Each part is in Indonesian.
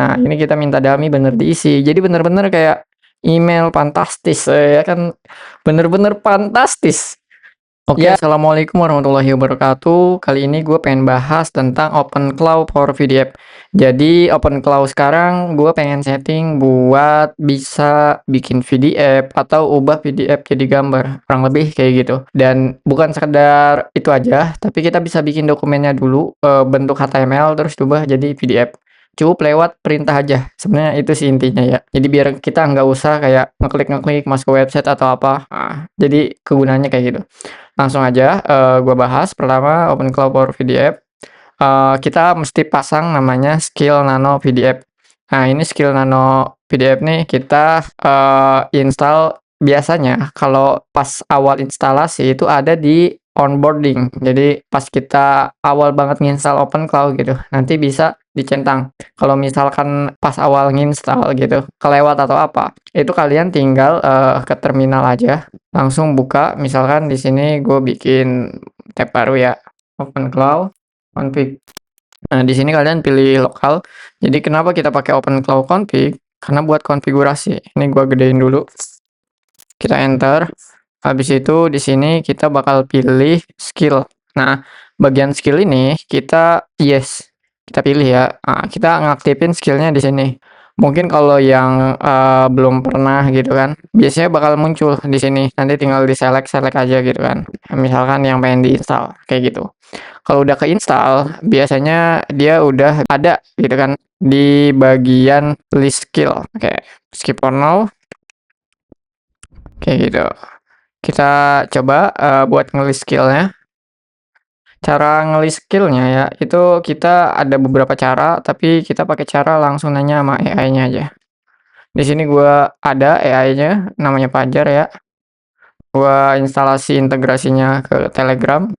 Nah, ini kita minta dummy bener diisi. Jadi bener-bener kayak email fantastis, ya kan, bener-bener fantastis. Oke, Ya, assalamualaikum warahmatullahi wabarakatuh. Kali ini gue pengen bahas tentang OpenClaw for PDF. Jadi OpenClaw sekarang gue pengen setting buat bisa bikin PDF atau ubah PDF jadi gambar, kurang lebih kayak gitu. Dan bukan sekedar itu aja, tapi kita bisa bikin dokumennya dulu bentuk HTML terus ubah jadi PDF. Cukup lewat perintah aja. Sebenarnya itu sih intinya ya. Jadi biar kita nggak usah kayak ngeklik-ngeklik masuk ke website atau apa. Nah, jadi kegunaannya kayak gitu. Langsung aja, gua bahas. Pertama, OpenClaw for PDF, kita mesti pasang namanya skill nano PDF. Nah, ini skill nano PDF nih kita, install biasanya kalau pas awal instalasi itu ada di onboarding. Jadi pas kita awal banget nginstal OpenClaw gitu, nanti bisa dicentang. Kalau misalkan pas awal nginstal gitu, kelewat atau apa, itu kalian tinggal, ke terminal aja, langsung buka. Misalkan di sini gue bikin tab baru ya, OpenClaw config. Nah, di sini kalian pilih lokal. Jadi kenapa kita pakai OpenClaw config? Karena buat konfigurasi. Ini gua gedein dulu. Kita enter. Habis itu di sini kita bakal pilih skill. Nah, bagian skill ini kita yes. Kita pilih ya. Nah, kita ngaktifin skillnya di sini. Mungkin kalau yang belum pernah gitu kan, biasanya bakal muncul di sini. Nanti tinggal di select aja gitu kan. Misalkan yang pengen diinstal kayak gitu. Kalau udah keinstal, biasanya dia udah ada gitu kan di bagian list skill. Oke, skip for now. Kayak gitu. Kita coba buat ngelis skillnya. Cara ngelis skillnya ya, itu kita ada beberapa cara, tapi kita pakai cara langsung nanya sama AI-nya aja. Di sini gua ada AI-nya, namanya Fajar ya. Gua instalasi integrasinya ke Telegram.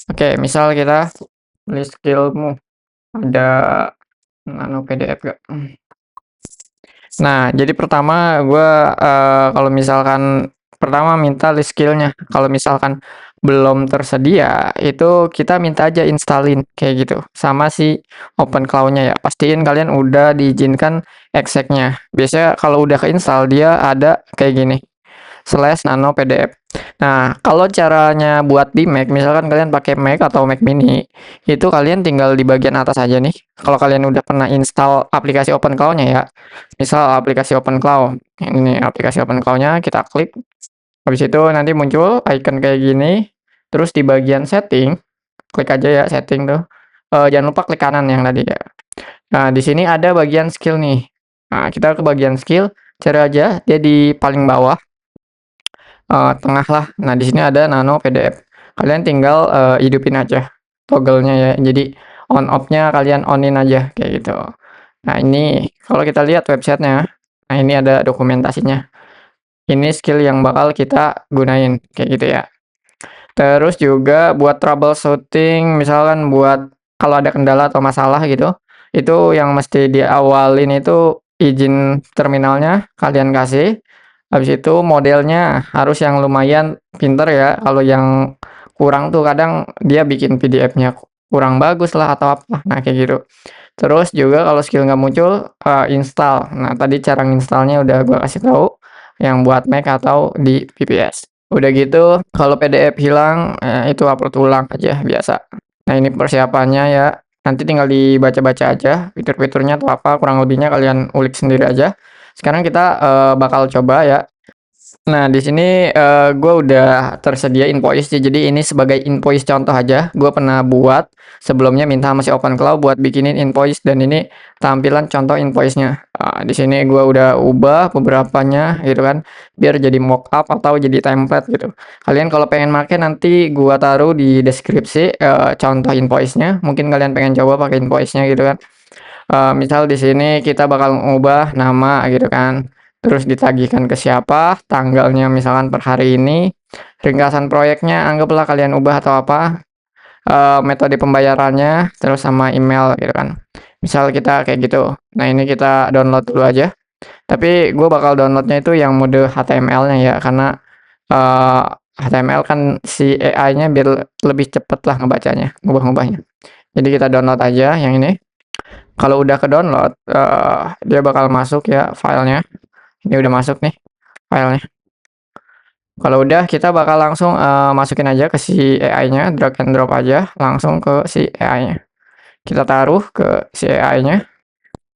Oke, misal kita list skillmu ada nano PDF gak? Nah, jadi pertama gue kalau misalkan pertama minta list skill-nya. Kalau misalkan belum tersedia, itu kita minta aja installin kayak gitu. Sama si OpenClaw-nya ya. Pastiin kalian udah diizinkan exec-nya. Biasanya kalau udah keinstall dia ada kayak gini. /nano PDF. Nah, kalau caranya buat di Mac, misalkan kalian pakai Mac atau Mac mini, itu kalian tinggal di bagian atas aja nih. Kalau kalian udah pernah install aplikasi OpenClaw-nya ya, misal aplikasi OpenClaw, ini aplikasi OpenClaw-nya kita klik, habis itu nanti muncul icon kayak gini, terus di bagian setting, klik aja ya setting tuh, jangan lupa klik kanan yang tadi ya. Nah, di sini ada bagian skill nih. Nah, kita ke bagian skill, cari aja dia di paling bawah. Tengah lah. Nah, di sini ada nano PDF. Kalian tinggal, hidupin aja toggle-nya ya. Jadi on off-nya kalian on-in aja kayak gitu. Nah, ini kalau kita lihat websitenya, nah ini ada dokumentasinya. Ini skill yang bakal kita gunain kayak gitu ya. Terus juga buat troubleshooting, misalkan buat kalau ada kendala atau masalah gitu, itu yang mesti diawalin itu izin terminalnya kalian kasih. Habis itu modelnya harus yang lumayan pinter ya. Kalau yang kurang tuh kadang dia bikin PDF-nya kurang bagus lah atau apa. Nah, kayak gitu. Terus juga kalau skill nggak muncul, install. Nah, tadi cara nginstalnya udah gua kasih tahu, yang buat Mac atau di VPS. Udah gitu, kalau PDF hilang, itu upload ulang aja biasa. Nah, ini persiapannya ya. Nanti tinggal dibaca-baca aja fitur-fiturnya atau apa, kurang lebihnya kalian ulik sendiri aja. Sekarang kita, bakal coba ya. Nah, di sini, gue udah tersedia invoice sih, jadi ini sebagai invoice contoh aja. Gue pernah buat sebelumnya minta sama si OpenClaw buat bikinin invoice dan ini tampilan contoh invoice-nya. Di sini gue udah ubah beberapanya gitu kan, biar jadi mockup atau jadi template gitu. Kalian kalau pengen make nanti gue taruh di deskripsi, contoh invoice-nya. Mungkin kalian pengen coba pakai invoice-nya gitu kan. Misal di sini kita bakal ngubah nama gitu kan, terus ditagihkan ke siapa, tanggalnya misalkan per hari ini, ringkasan proyeknya anggaplah kalian ubah atau apa, metode pembayarannya, terus sama email gitu kan. Misal kita kayak gitu. Nah, ini kita download dulu aja, tapi gue bakal downloadnya itu yang mode HTML-nya ya, karena, eee, HTML kan si AI-nya biar lebih cepet lah ngebacanya, ngubah-ngubahnya. Jadi kita download aja yang ini. Kalau udah ke-download, dia bakal masuk ya filenya. Ini udah masuk nih filenya. Kalau udah kita bakal langsung, masukin aja ke si AI-nya, drag and drop aja langsung ke si AI-nya. Kita taruh ke si AI-nya.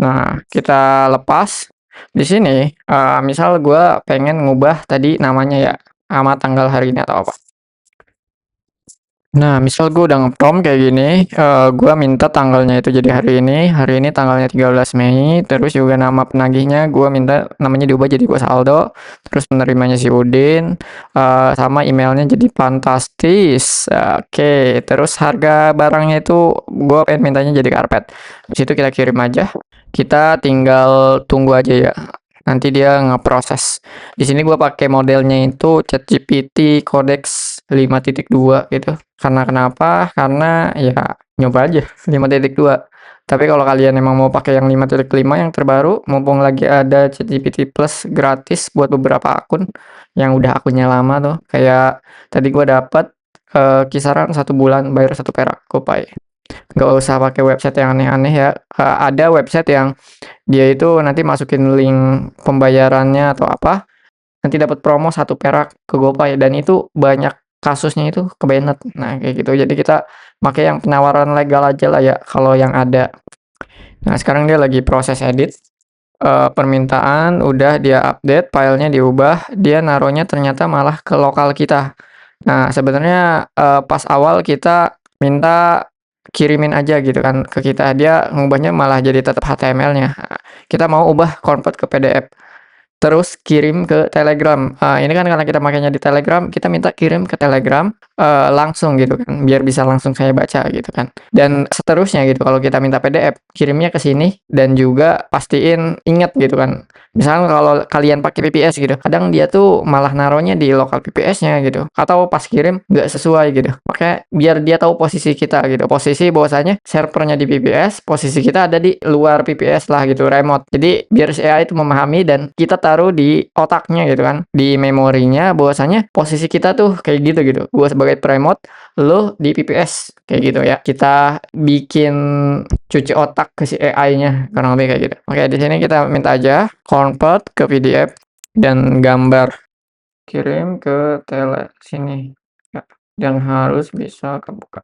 Nah, kita lepas. Di sini, misal gua pengen ngubah tadi namanya ya, sama tanggal hari ini atau apa. Nah, misal gue udah nge-prompt kayak gini, gua minta tanggalnya itu jadi hari ini tanggalnya 13 Mei, terus juga nama penagihnya gua minta namanya diubah jadi Bos Aldo, terus penerimanya si Udin, sama emailnya jadi Fantastis. Oke, terus harga barangnya itu gua pengen mintanya jadi karpet. Di situ kita kirim aja, kita tinggal tunggu aja ya. Nanti dia ngeproses. Di sini gua pakai modelnya itu ChatGPT Codex 5.2 gitu. Karena kenapa? Karena ya nyoba aja 5.2. Tapi kalau kalian emang mau pakai yang 5.5 yang terbaru, mumpung lagi ada ChatGPT Plus gratis buat beberapa akun yang udah akunnya lama tuh. Kayak tadi gua dapat kisaran 1 bulan bayar 1 perak GoPay. Nggak usah pakai website yang aneh-aneh ya. Ada website yang dia itu nanti masukin link pembayarannya atau apa, nanti dapat promo 1 perak ke GoPay dan itu banyak kasusnya itu ke-banned. Nah, kayak gitu. Jadi kita pakai yang penawaran legal aja lah ya kalau yang ada. Nah, sekarang dia lagi proses edit, permintaan udah dia update, filenya diubah, dia naruhnya ternyata malah ke lokal kita. Nah, sebenarnya, pas awal kita minta kirimin aja gitu kan ke kita, dia ngubahnya malah jadi tetap HTML-nya. Kita mau ubah convert ke PDF. Terus kirim ke Telegram. Ini kan karena kita makainya di Telegram, kita minta kirim ke Telegram, langsung gitu kan, biar bisa langsung saya baca gitu kan. Dan seterusnya gitu, kalau kita minta PDF, kirimnya ke sini dan juga pastiin inget gitu kan. Misalnya kalau kalian pakai VPS gitu, kadang dia tuh malah naruhnya di lokal VPS-nya gitu, atau pas kirim nggak sesuai gitu. Makanya biar dia tahu posisi kita gitu, posisi bahwasanya servernya di VPS, posisi kita ada di luar VPS lah gitu, remote. Jadi biar si AI itu memahami dan kita taruh di otaknya gitu kan, di memorinya bahwasanya posisi kita tuh kayak gitu gitu. Gua sebagai remote, lo di VPS kayak gitu ya. Kita bikin cuci otak ke si AI-nya kurang lebih kayak gitu. Oke, di sini kita minta aja convert ke PDF dan gambar. Kirim ke tele sini. Ya, dan harus bisa kebuka.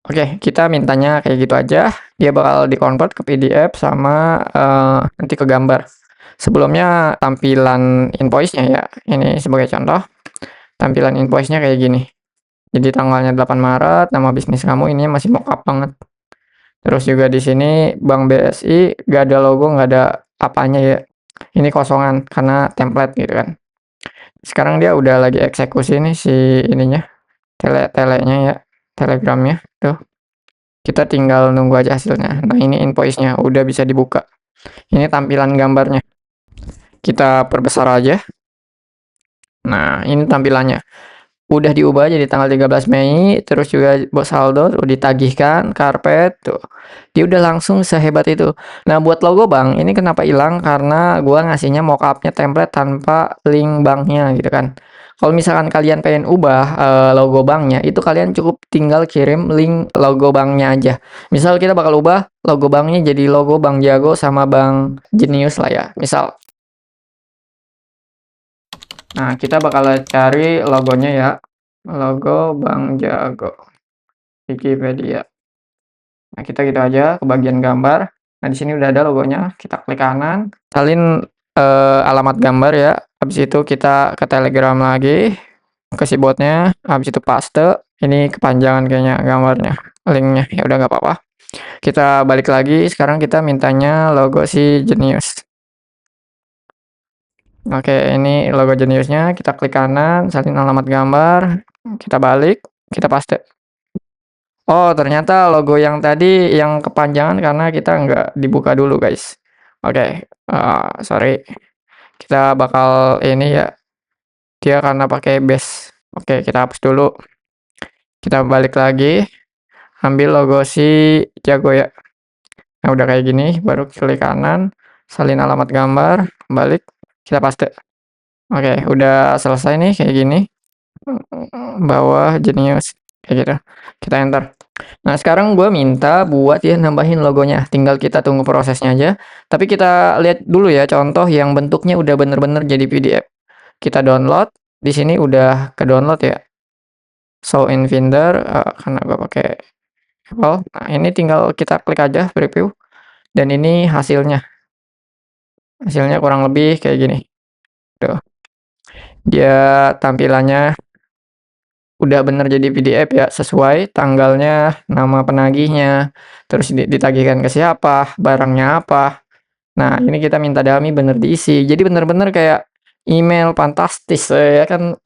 Oke, kita mintanya kayak gitu aja. Dia bakal di-convert ke PDF sama nanti ke gambar. Sebelumnya tampilan invoice-nya ya. Ini sebagai contoh. Tampilan invoice-nya kayak gini. Jadi tanggalnya 8 Maret, nama bisnis kamu ini masih mockup banget. Terus juga di sini Bank BSI gak ada logo, gak ada apanya ya. Ini kosongan karena template gitu kan. Sekarang dia udah lagi eksekusi nih si ininya, telenya ya, telegramnya tuh. Kita tinggal nunggu aja hasilnya. Nah, ini invoice-nya udah bisa dibuka. Ini tampilan gambarnya. Kita perbesar aja. Nah, ini tampilannya. Udah diubah jadi tanggal 13 Mei, terus juga Bos Aldo udah ditagihkan, karpet tuh. Dia udah langsung sehebat itu. Nah, buat logo bank ini kenapa hilang? Karena gua ngasihnya mockupnya template tanpa link banknya gitu kan. Kalau misalkan kalian pengen ubah logo banknya, itu kalian cukup tinggal kirim link logo banknya aja. Misal kita bakal ubah logo banknya jadi logo Bank Jago sama Bank Jenius lah ya. Misal. Nah, kita bakal cari logonya ya. Logo Bank Jago. Wikipedia. Nah, kita gitu aja ke bagian gambar. Nah, di sini udah ada logonya. Kita klik kanan, salin alamat gambar ya. Habis itu kita ke Telegram lagi, ke si botnya. Habis itu paste. Ini kepanjangan kayaknya gambarnya, linknya. Ya udah nggak apa-apa. Kita balik lagi. Sekarang kita mintanya logo si Genius. Oke, ini logo Geniusnya. Kita klik kanan, salin alamat gambar. Kita balik, kita paste. Oh, ternyata logo yang tadi yang kepanjangan karena kita nggak dibuka dulu, guys. Oke, sorry. Kita bakal ini ya, dia karena pakai base. Oke, kita hapus dulu. Kita balik lagi, ambil logo si Jago ya. Nah, udah kayak gini, baru klik kanan, salin alamat gambar, balik, kita paste. Oke, udah selesai nih kayak gini. Bawah Genius, kayak gitu. Kita enter. Nah, sekarang gue minta buat ya nambahin logonya, tinggal kita tunggu prosesnya aja. Tapi kita lihat dulu ya contoh yang bentuknya udah bener-bener jadi PDF. Kita download, di sini udah ke-download ya. Show in Finder, karena gue pakai Apple. Nah, ini tinggal kita klik aja preview dan ini hasilnya. Hasilnya kurang lebih kayak gini. Tuh, dia tampilannya udah bener jadi PDF ya, sesuai tanggalnya, nama penagihnya, terus ditagihkan ke siapa, barangnya apa. Nah, ini kita minta dummy bener diisi. Jadi bener-bener kayak email fantastis ya kan,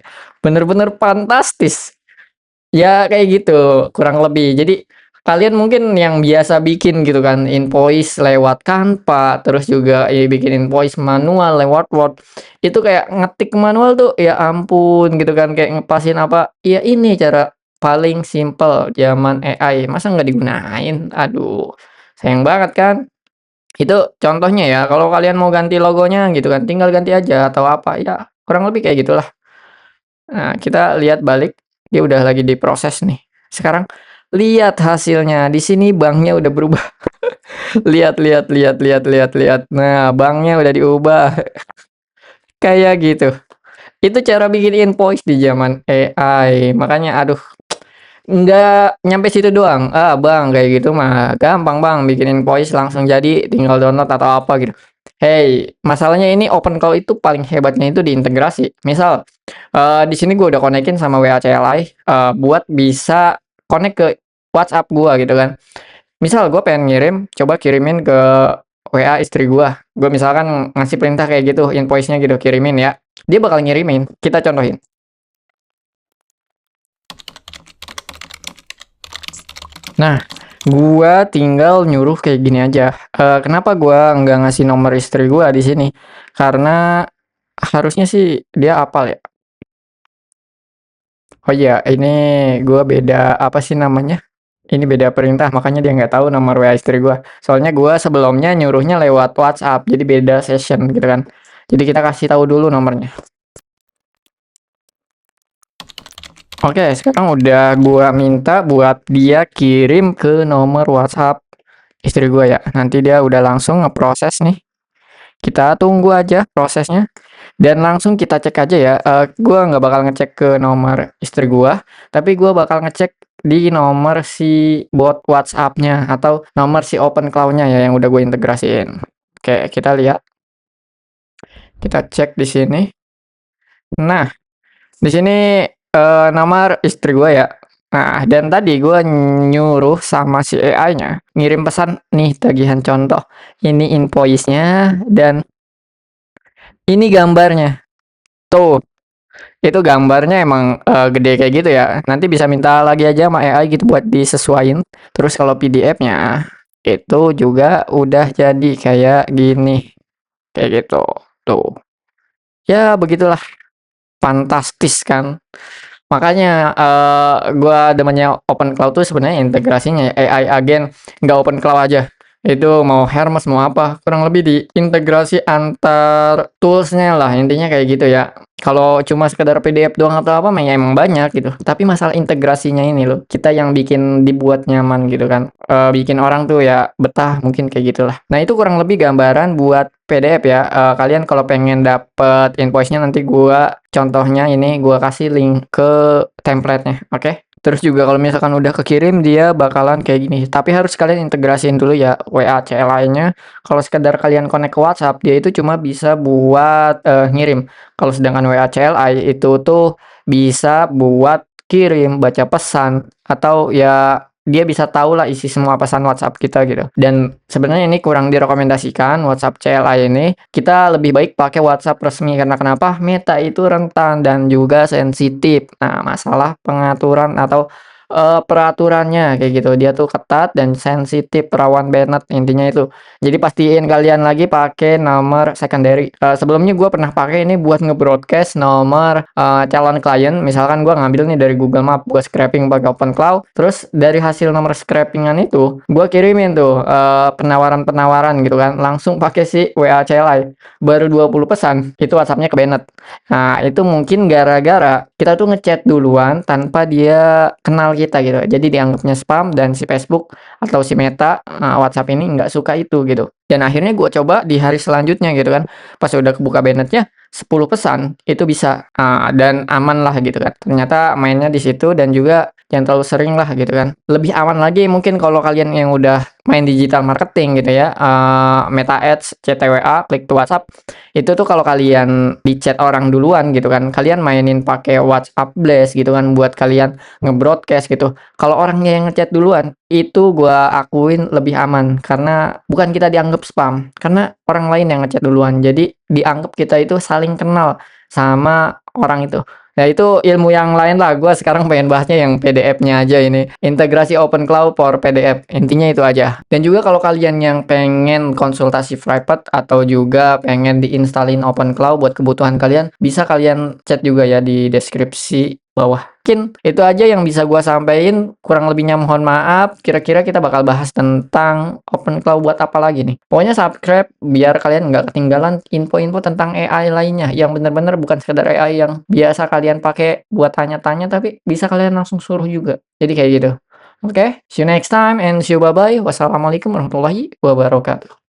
bener-bener fantastis. Ya kayak gitu, kurang lebih. Jadi kalian mungkin yang biasa bikin gitu kan, invoice lewat Canva, terus juga bikin invoice manual lewat Word. Itu kayak ngetik manual tuh ya ampun gitu kan, kayak ngepasin apa, ya ini cara paling simple zaman AI, masa nggak digunain? Aduh, sayang banget kan. Itu contohnya ya, kalau kalian mau ganti logonya gitu kan, tinggal ganti aja atau apa, ya kurang lebih kayak gitulah. Nah, kita lihat balik, dia udah lagi diproses nih. Sekarang lihat hasilnya. Di sini banknya udah berubah. Lihat, lihat, lihat, lihat, lihat, lihat. Nah, banknya udah diubah kayak gitu. Itu cara bikin invoice di zaman AI. Makanya aduh, nggak nyampe situ doang. Ah, Bang, kayak gitu mah gampang, Bang, bikin invoice langsung jadi, tinggal download atau apa gitu. Hey, masalahnya ini OpenClaw itu paling hebatnya itu di integrasi. Misal, di sini gue udah konekin sama WA CLI, buat bisa connect ke WhatsApp gua gitu kan. Misal gue pengen ngirim, coba kirimin ke WA istri gua. Gue misalkan ngasih perintah kayak gitu, invoice-nya gitu, kirimin ya. Dia bakal ngirimin. Kita contohin. Nah, gua tinggal nyuruh kayak gini aja. Kenapa gua nggak ngasih nomor istri gua di sini? Karena harusnya sih dia hafal ya. Oh iya, ini gua beda apa sih namanya? Ini beda perintah, makanya dia nggak tahu nomor WA istri gua. Soalnya gua sebelumnya nyuruhnya lewat WhatsApp, jadi beda session gitu kan. Jadi kita kasih tahu dulu nomornya. Oke, sekarang udah gua minta buat dia kirim ke nomor WhatsApp istri gua ya. Nanti dia udah langsung ngeproses nih. Kita tunggu aja prosesnya dan langsung kita cek aja ya. Gua nggak bakal ngecek ke nomor istri gua, tapi gua bakal ngecek di nomor si bot WhatsApp-nya atau nomor si OpenClaw-nya ya yang udah gue integrasiin. Oke, kita lihat. Kita cek di sini. Nah, di sini nomor istri gua ya. Nah, dan tadi gua nyuruh sama si AI-nya ngirim pesan nih tagihan contoh. Ini invoice-nya dan ini gambarnya. Tuh, itu gambarnya emang, gede kayak gitu ya, nanti bisa minta lagi aja sama AI gitu buat disesuaiin. Terus kalau PDF-nya, itu juga udah jadi kayak gini, kayak gitu, tuh. Ya begitulah, fantastis kan. Makanya, gua demennya OpenClaw tuh sebenarnya integrasinya ya, AI agen, nggak OpenClaw aja. Itu mau Hermes, mau apa, kurang lebih diintegrasi antar tools-nya lah, intinya kayak gitu ya. Kalau cuma sekedar PDF doang atau apa mah ya emang banyak gitu, tapi masalah integrasinya ini loh, kita yang bikin dibuat nyaman gitu kan, bikin orang tuh ya betah mungkin kayak gitulah. Nah itu kurang lebih gambaran buat PDF ya, kalian kalau pengen dapet invoice-nya nanti gua contohnya ini gua kasih link ke template-nya, oke? Terus juga kalau misalkan udah kekirim dia bakalan kayak gini, tapi harus kalian integrasiin dulu ya WA CLI-nya. Kalau sekedar kalian connect ke WhatsApp, dia itu cuma bisa buat, ngirim. Kalau sedangkan WA CLI itu tuh bisa buat kirim, baca pesan, atau ya dia bisa tahu lah isi semua pesan WhatsApp kita gitu. Dan sebenarnya ini kurang direkomendasikan WhatsApp CLI ini. Kita lebih baik pakai WhatsApp resmi karena kenapa? Meta itu rentan dan juga sensitif. Nah, masalah pengaturan atau peraturannya kayak gitu. Dia tuh ketat dan sensitif, rawan banned intinya itu. Jadi pastiin kalian lagi pakai nomor secondary. Sebelumnya gue pernah pakai ini buat nge-broadcast nomor calon klien. Misalkan gue ngambil nih dari Google Map, gue scraping pakai OpenClaw. Terus dari hasil nomor scrapingan itu, gue kirimin tuh penawaran-penawaran gitu kan. Langsung pakai si WA CLI. Baru 20 pesan, itu WhatsApp-nya ke banned. Nah, itu mungkin gara-gara kita tuh ngechat duluan tanpa dia kenal kita gitu. Jadi dianggapnya spam dan si Facebook atau si Meta, WhatsApp ini nggak suka itu gitu. Dan akhirnya gue coba di hari selanjutnya gitu kan, pas udah kebuka bannetnya 10 pesan, itu bisa, dan aman lah gitu kan. Ternyata mainnya di situ dan juga jangan terlalu sering lah gitu kan. Lebih aman lagi mungkin kalau kalian yang udah main digital marketing gitu ya, Meta Ads, CTWA, Click to WhatsApp, itu tuh kalau kalian di-chat orang duluan gitu kan, kalian mainin pakai WhatsApp Blast gitu kan buat kalian nge-broadcast gitu. Kalau orangnya yang nge-chat duluan, itu gua akuin lebih aman karena bukan kita dianggap spam, karena orang lain yang nge-chat duluan. Jadi dianggap kita itu saling kenal sama orang itu. Nah, itu ilmu yang lain lah. Gua sekarang pengen bahasnya yang PDF-nya aja ini. Integrasi Open Cloud for PDF. Intinya itu aja. Dan juga kalau kalian yang pengen konsultasi private atau juga pengen diinstalin Open Cloud buat kebutuhan kalian, bisa kalian chat juga ya di deskripsi bawah. Mungkin itu aja yang bisa gua sampaikan. Kurang lebihnya mohon maaf. Kira-kira kita bakal bahas tentang Open Cloud buat apa lagi nih. Pokoknya subscribe biar kalian nggak ketinggalan info-info tentang AI lainnya yang bener-bener bukan sekedar AI yang biasa kalian pakai buat tanya-tanya, tapi bisa kalian langsung suruh juga. Jadi kayak gitu. Oke, see you next time and see you bye-bye. Wassalamualaikum warahmatullahi wabarakatuh.